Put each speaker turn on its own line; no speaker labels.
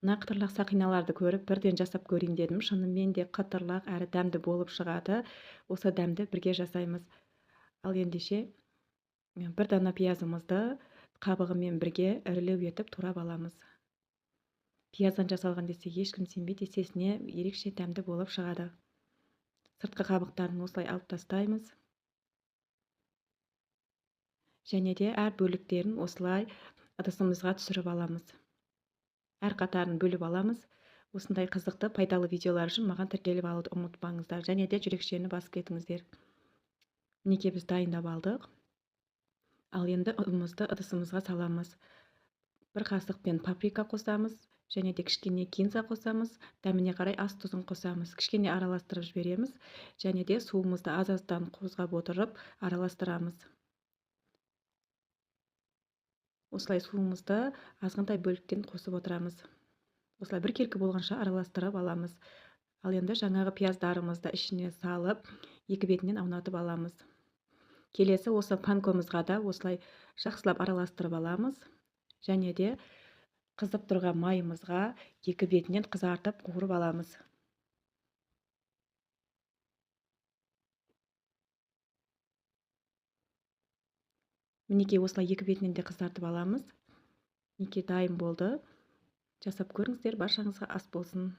Мына қытырлақ сақиналарды көріп бірден жасап көрейін дедім. Шынымен де қытырлақ әрі дәмді болып шығады. Осы дәмді бірге жасаймыз. Ал ендеше бір дана пиязымызды қабығымен бірге ірілеу етіп турап аламыз. Пияздан жасалған десе ешкім сенбейді, есесіне ерекше дәмді болып шығады. Сыртқы қабықтарын осылай алып тастаймыз. Және де әр бөліктерін осылай ыдысымызға түсіріп аламыз. Әр қатарын бөліп аламыз. Осындай қызықты, пайдалы видеолар үшін маған тіркеліп алуды ұмытпаңыздар. Және де жүрекшені басып кетіңіздер. Мінекей біз дайындап алдық. Ал енді ұнымызды ыдысымызға саламыз. Бір қасықпен паприка қосамыз. Және де кішкене кинза қосамыз. Дәміне қарай ас тұзын қосамыз. Кішкене араластырып жібереміз. Және де суымызды аз-аздан қозғап отырып араластырамыз. Осылай суымызды азғантай бөліктен қосып отырамыз. Осылай біркелкі болғанша араластырып аламыз. Ал енді жаңағы пияздарымызды ішіне салып, екі бетінен аунатып аламыз. Келесі осы панкомызға да осылай жақсылап араластырып аламыз. Және де қызып тұрған майымызға екі бетінен қызартып қуырып аламыз. Мінекей осылай екі бетінен де қызартып аламыз. Мінекей дайын болды. Жасап көріңіздер, баршаңызға ас болсын.